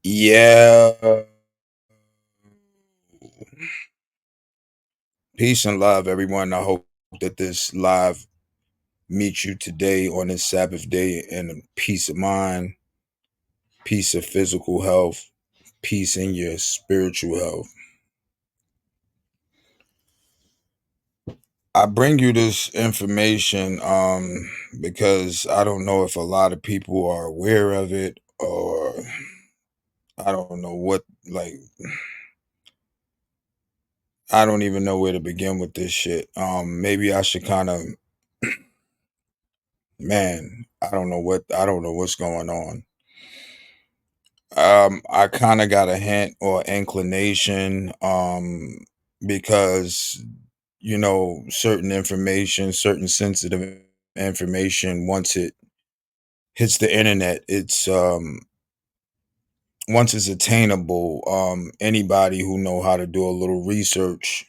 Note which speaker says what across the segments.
Speaker 1: Yeah. Peace and love, everyone. I hope that this live meets you today on this Sabbath day in peace of mind, peace of physical health, peace in your spiritual health. I bring you this information because I don't know if a lot of people are aware of it, or I don't know what, like, I don't even know where to begin with this shit. Maybe I should kind of, man, I don't know what's going on. I kind of got a hint or inclination, because certain information, certain sensitive information, once it hits the internet, it's once it's attainable, anybody who know how to do a little research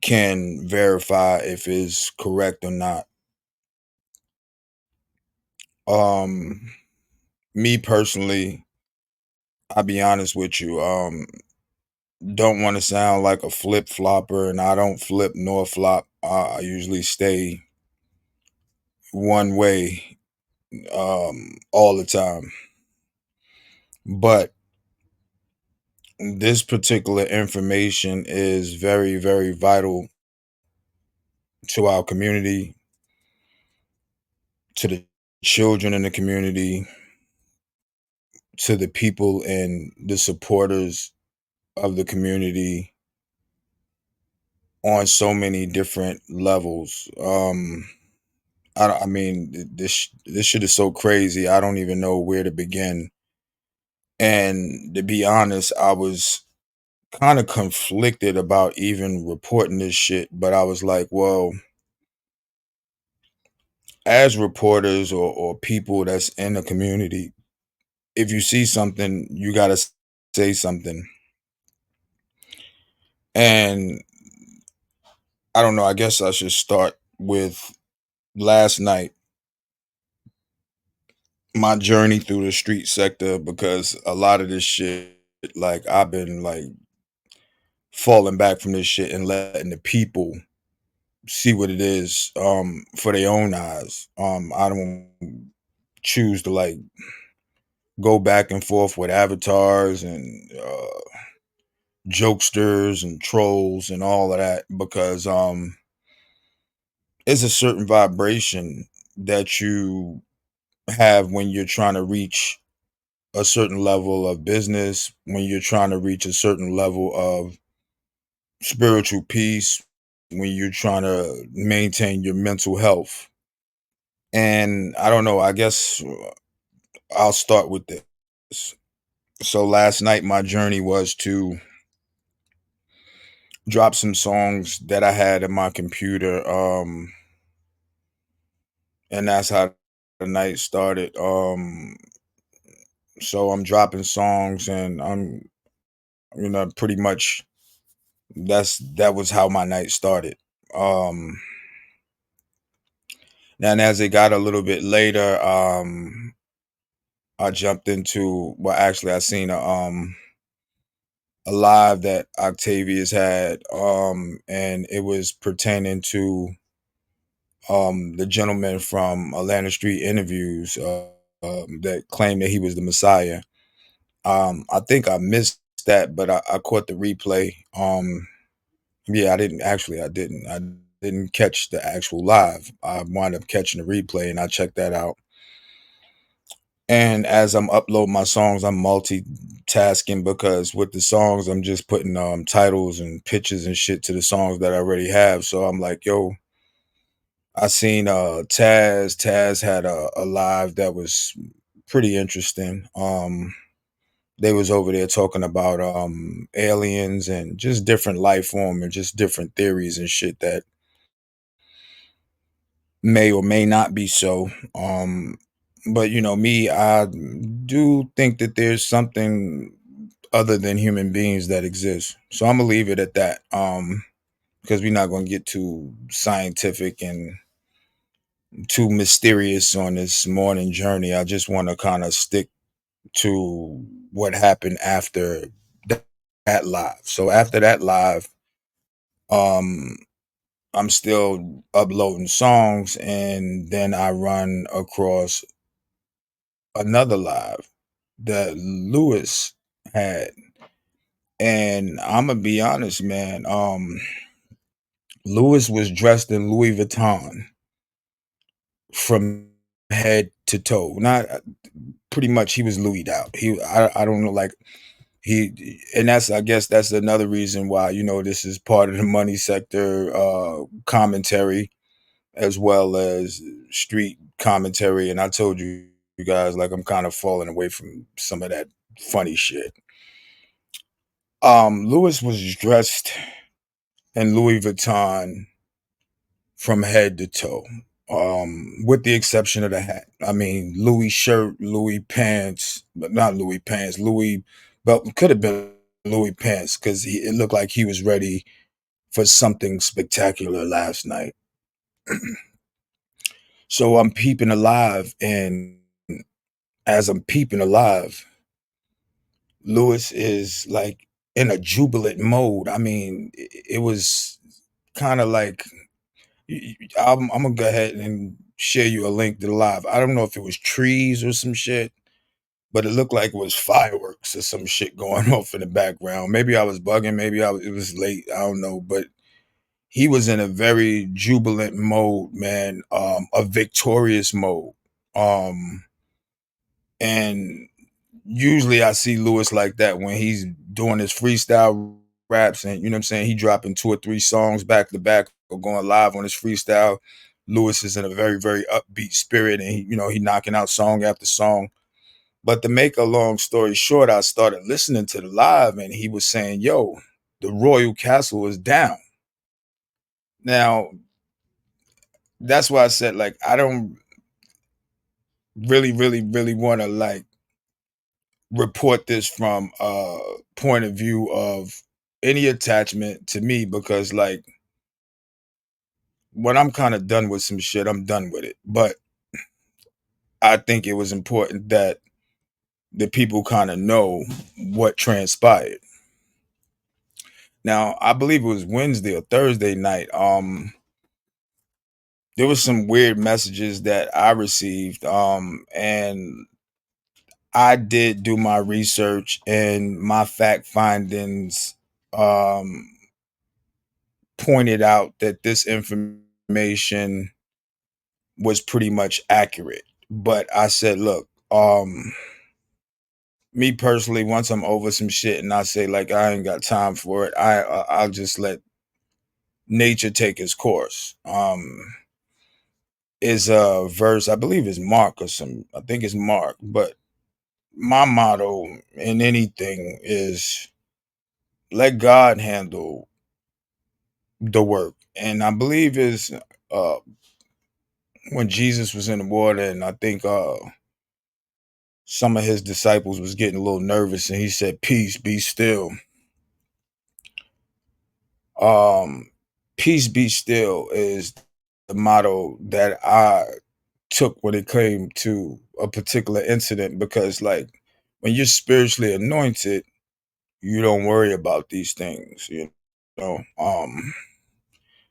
Speaker 1: can verify if it's correct or not. Um, Me personally, I'll be honest with you. Don't want to sound like a flip flopper, and I don't flip nor flop. I usually stay one way all the time. But this particular information is very, very vital to our community, to the children in the community, to the people and the supporters of the community on so many different levels. I mean, this shit is so crazy. I don't even know where to begin. And to be honest, I was kind of conflicted about even reporting this shit, but I was like, well, as reporters or people that's in the community, if you see something, you got to say something. And I don't know, I guess I should start with last night, my journey through the street sector, because a lot of this shit, like, I've been like falling back from this shit and letting the people see what it is for their own eyes. I don't choose to like go back and forth with avatars and jokesters and trolls and all of that, because it's a certain vibration that you have when you're trying to reach a certain level of business, when you're trying to reach a certain level of spiritual peace, when you're trying to maintain your mental health. And I don't know, I guess I'll start with this. So last night my journey was to drop some songs that I had in my computer, and that's how the night started. So I'm dropping songs, and I'm pretty much that was how my night started. Um and as it got a little bit later, I jumped into, well, actually I seen a live that Octavius had, and it was pertaining to the gentleman from Atlanta Street Interviews, that claimed that he was the Messiah. I think I missed that, but I caught the replay. Yeah, I didn't catch the actual live. I wound up catching the replay, and I checked that out. And as I'm uploading my songs, I'm multitasking, because with the songs, I'm just putting titles and pictures and shit to the songs that I already have. So I'm like, yo, I seen Taz had a live that was pretty interesting. They was over there talking about aliens and just different life form and just different theories and shit that may or may not be so. But me, I do think that there's something other than human beings that exists. So I'm gonna leave it at that. Because we're not gonna get too scientific and too mysterious on this morning journey. I just want to kind of stick to what happened after that, that live. So after that live, um, I'm still uploading songs, and then I run across another live that Lewis had. And I'm gonna be honest, man. Lewis was dressed in Louis Vuitton from head to toe. Not pretty much he was Louis out. I don't know, like and that's, I guess that's another reason why, this is part of the money sector commentary, as well as street commentary. And I told you guys, like, I'm kind of falling away from some of that funny shit. Lewis was dressed in Louis Vuitton from head to toe, with the exception of the hat. I mean, Louis shirt, Louis pants, but not Louis pants, Louis belt. Could have been Louis pants because it looked like he was ready for something spectacular last night. So I'm peeping alive, and as I'm peeping alive, Lewis is like in a jubilant mode. I mean, it was kind of like I'm gonna go ahead and share you a link to the live. I don't know if it was trees or some shit, but it looked like it was fireworks or some shit going off in the background. Maybe I was bugging, maybe it was late. I don't know, but he was in a very jubilant mode, man. A victorious mode. Um, and usually I see Lewis like that when he's doing his freestyle raps, and you know what I'm saying, he dropping 2 or 3 songs back to back or going live on his freestyle. Lewis is in a very, very upbeat spirit, and he knocking out song after song. But to make a long story short, I started listening to the live, and he was saying, yo, the Royal Castle is down. Now, that's why I said, like, I don't really, really, really want to, like, report this from a point of view of any attachment to me, because, like, when I'm kind of done with some shit, I'm done with it. But I think it was important that the people kind of know what transpired. Now, I believe it was Wednesday or Thursday night. There was some weird messages that I received. And I did do my research, and my fact findings um pointed out that this information was pretty much accurate. But I said, look, me personally, once I'm over some shit and I say, like, I ain't got time for it, I'll just let nature take its course. Is a verse, I believe is Mark or some, I think it's Mark, but my motto in anything is let God handle the work. And I believe is uh when Jesus was in the water, and I think some of his disciples was getting a little nervous, and he said, peace, be still. um Peace be still is the motto that I took when it came to a particular incident, because, like, when you're spiritually anointed, you don't worry about these things, know.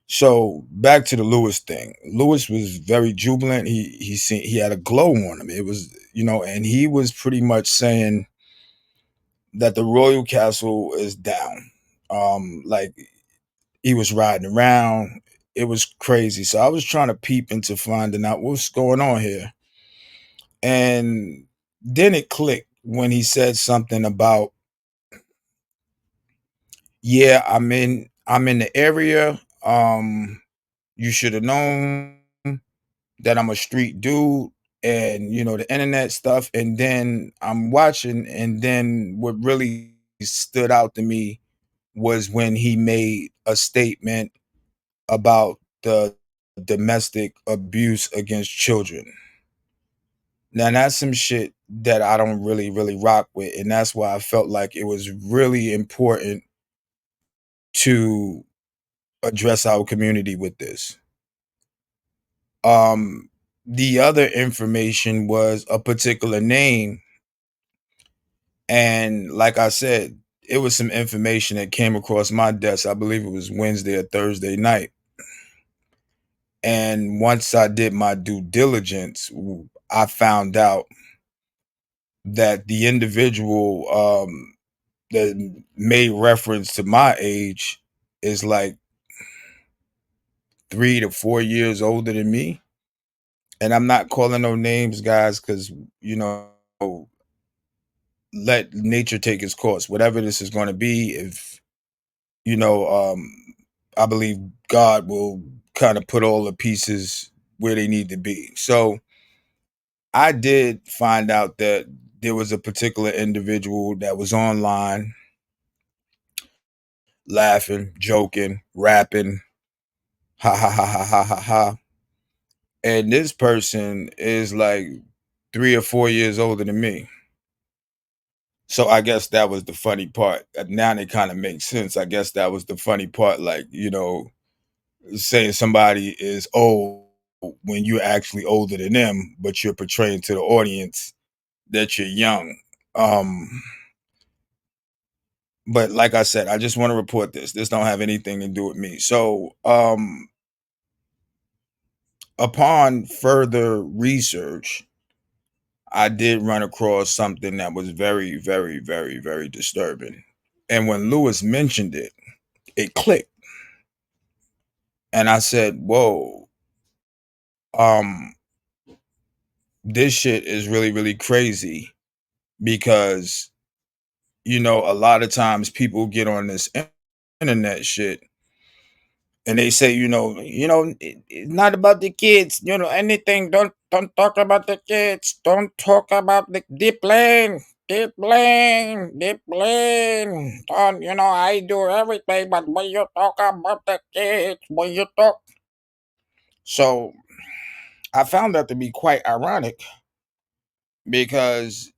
Speaker 1: So back to the Lewis thing. Lewis was very jubilant. He had a glow on him. It was, and he was pretty much saying that the royal castle is down. Like, he was riding around. It was crazy. So I was trying to peep into finding out what's going on here. And then it clicked when he said something about, yeah, I'm in the area. You should have known that I'm a street dude, and the internet stuff. And then I'm watching, and then what really stood out to me was when he made a statement about the domestic abuse against children. Now that's some shit that I don't really, really rock with. And that's why I felt like it was really important to address our community with this. Um, the other information was a particular name And like I said, it was some information that came across my desk. I believe it was Wednesday or Thursday night. And once I did my due diligence, I found out that the individual that made reference to my age is like 3 to 4 years older than me. And I'm not calling no names, guys, because you know, let nature take its course. Whatever this is going to be, if you know, I believe God will kind of put all the pieces where they need to be. So I did find out that there was a particular individual that was online laughing, joking, rapping, ha ha ha ha ha ha ha. And this person is like 3 or 4 years older than me. So I guess that was the funny part. Now it kind of makes sense. I guess that was the funny part. Like, saying somebody is old when you're actually older than them, but you're portraying to the audience that you're young. Um, but like I said, I just want to report this. This don't have anything to do with me. So, upon further research, I did run across something that was very, very, very, very disturbing. And when Lewis mentioned it, it clicked. And I said, whoa, um, this shit is really, really crazy because, a lot of times people get on this internet shit and they say, it's not about the kids, anything. Don't talk about the kids. Don't talk about the deep lane. Deep lane, deep lane. Don't, I do everything, but when you talk about the kids, when you talk. So I found that to be quite ironic because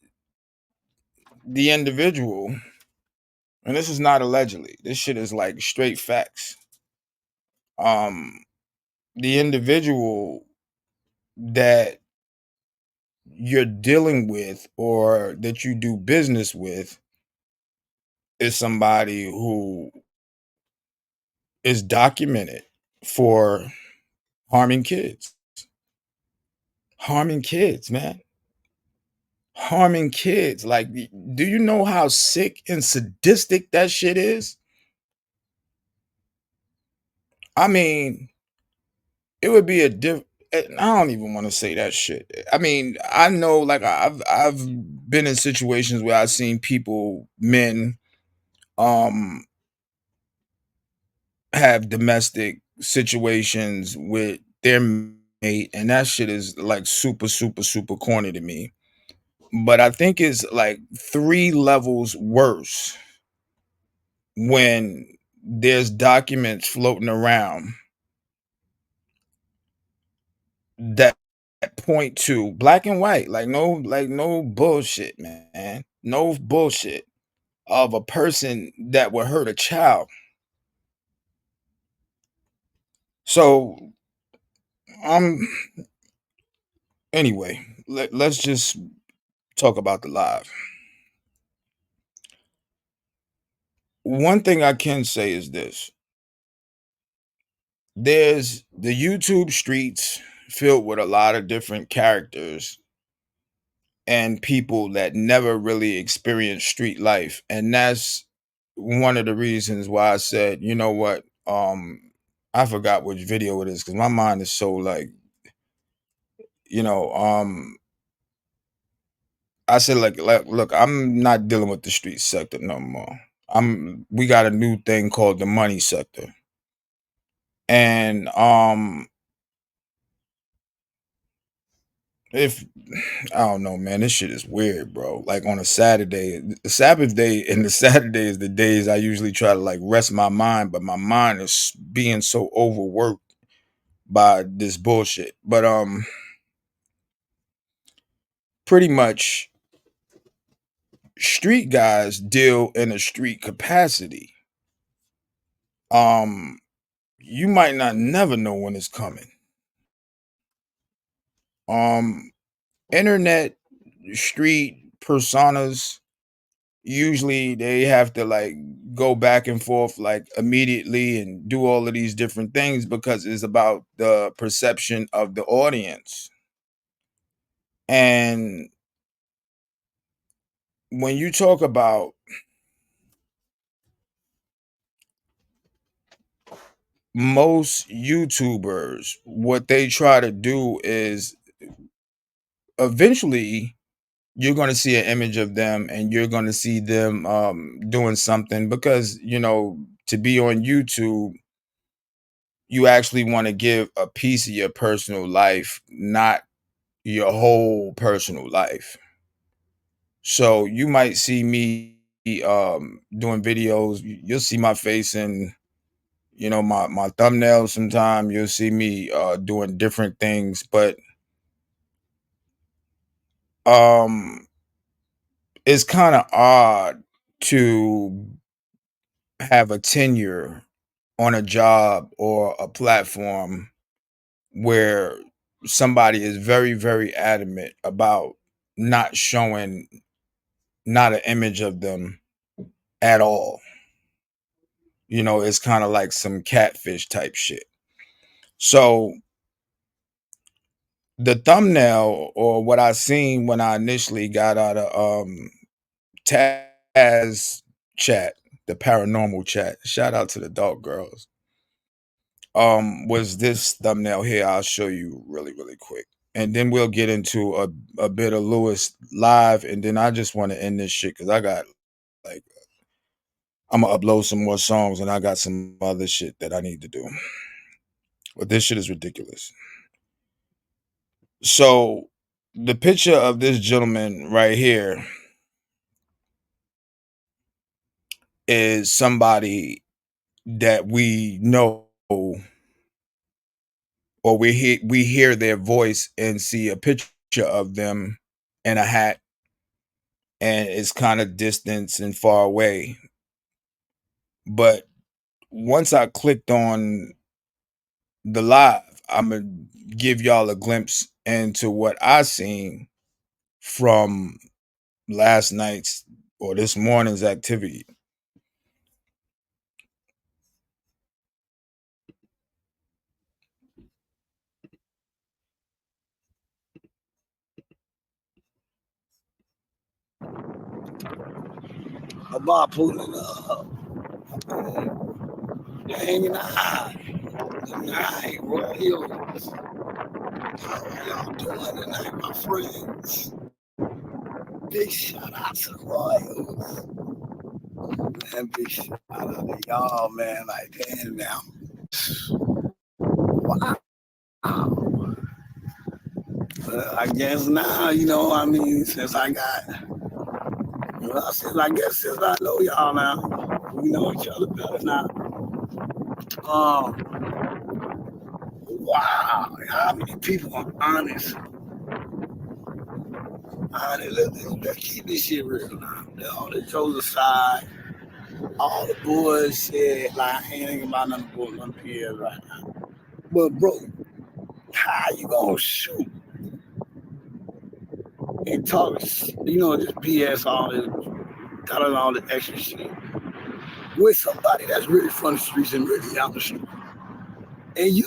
Speaker 1: the individual, and this is not allegedly, this shit is like straight facts. Um, the individual that you're dealing with or that you do business with is somebody who is documented for harming kids. Harming kids, man. Harming kids. Like, do you know how sick and sadistic that shit is? I mean, it would be a diff. I don't even want to say that shit. I mean, I know, like I've been in situations where I've seen people, men, um, have domestic situations with their mate, and that shit is like super, super, super corny to me. But I think it's like 3 levels worse when there's documents floating around that point to black and white, like no bullshit, man. No bullshit of a person that would hurt a child. So um anyway, let's just talk about the live. One thing I can say is this. There's the YouTube streets filled with a lot of different characters and people that never really experienced street life. And that's one of the reasons why I said, you know what? I forgot which video it is because my mind is so like, you know, um, I said like, look, I'm not dealing with the street sector no more. We got a new thing called the money sector. And if I don't know, man, this shit is weird, bro. Like on a Saturday, the Sabbath day and the Saturday is the days I usually try to like rest my mind, but my mind is being so overworked by this bullshit. But pretty much street guys deal in a street capacity. Um you might not never know when it's coming. Um internet street personas usually they have to like go back and forth like immediately and do all of these different things because it's about the perception of the audience. And when you talk about most YouTubers, what they try to do is eventually you're going to see an image of them and you're going to see them doing something because, to be on YouTube, you actually want to give a piece of your personal life, not your whole personal life. So you might see me doing videos. You'll see my face in, my thumbnail sometime. You'll see me doing different things, but um it's kind of odd to have a tenure on a job or a platform where somebody is very, very adamant about not showing not an image of them at all. It's kind of like some catfish type shit. So the thumbnail or what I seen when I initially got out of Taz chat, the paranormal chat. Shout out to the dog girls. Was this thumbnail here. I'll show you really, really quick. And then we'll get into a bit of Lewis live. And then I just want to end this shit because I got like I'm gonna upload some more songs and I got some other shit that I need to do. But this shit is ridiculous. So the picture of this gentleman right here is somebody that we know or we hear their voice and see a picture of them in a hat and it's kind of distance and far away. But once I clicked on the live, I'm gonna give y'all a glimpse into what I seen from last night's or this morning's activity.
Speaker 2: About pulling hanging out. Night, Royals. How y'all doing tonight, my friends? Big shout out to the Royals. And big shout out to y'all, man. Like, damn now. Wow. I guess now, I mean, since I got, since I know y'all now, we know each other better now. Um, wow, how many people are honest? Let's keep this shit real now. All the jokes aside, all the bullshit, like, I ain't thinking about nothing but one PS right now. But, bro, how you gonna shoot and talk, just BS, all the extra shit with somebody that's really from the streets and really out the street? And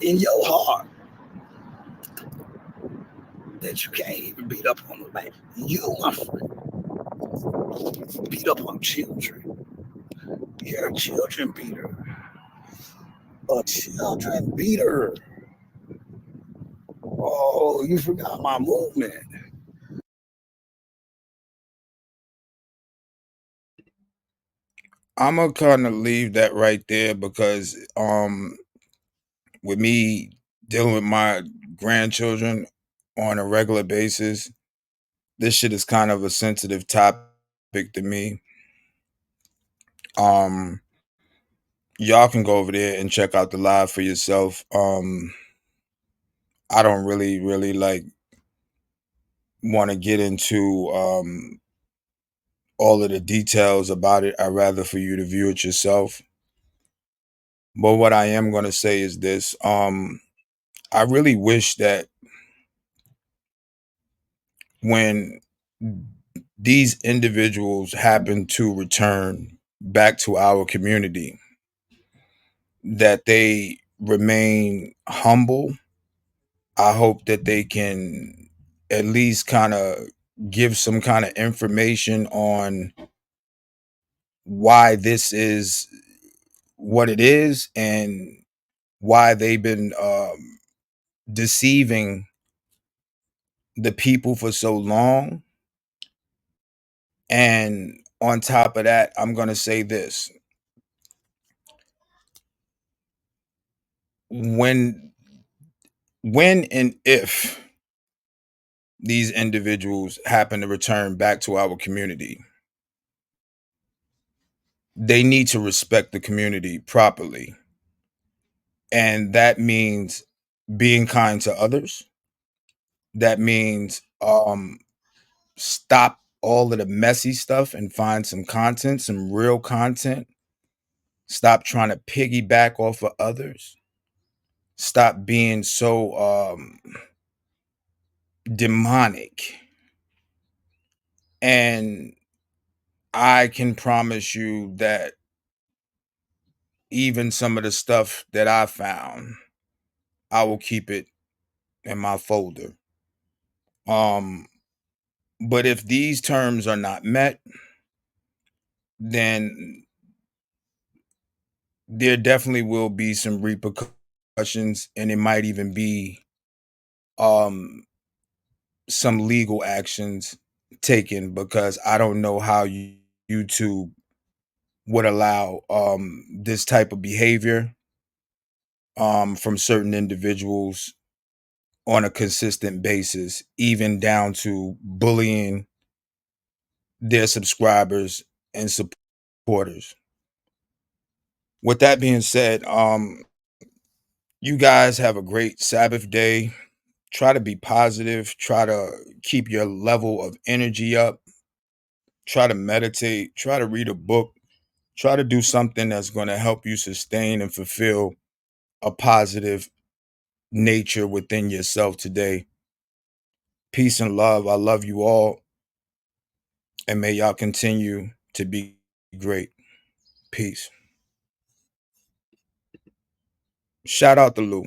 Speaker 2: in your heart that you can't even beat up on the man. You, my friend, beat up on children. You're a children beater. A children beater. Oh, you forgot my movement.
Speaker 1: I'm gonna kind of leave that right there because with me dealing with my grandchildren on a regular basis, this shit is kind of a sensitive topic to me. Um y'all can go over there and check out the live for yourself. I don't really like want to get into all of the details about it. I'd rather for you to view it yourself. But what I am going to say is this. I really wish that when these individuals happen to return back to our community, that they remain humble. I hope that they can at least kind of give some kind of information on why this is what it is, and why they've been deceiving the people for so long. And on top of that, I'm going to say this: when and if these individuals happen to return back to our community, they need to respect the community properly. And that means being kind to others. That means stop all of the messy stuff and find some content, some real content. Stop trying to piggyback off of others. Stop being so demonic. And I can promise you that even some of the stuff that I found, I will keep it in my folder. Um, but if these terms are not met, then there definitely will be some repercussions, and it might even be um some legal actions taken, because I don't know how YouTube would allow this type of behavior from certain individuals on a consistent basis, even down to bullying their subscribers and supporters. With that being said, you guys have a great Sabbath day. Try to be positive, try to keep your level of energy up, try to meditate, try to read a book, try to do something that's going to help you sustain and fulfill a positive nature within yourself today. Peace and love. I love you all, and may y'all continue to be great. Peace. Shout out to Lou.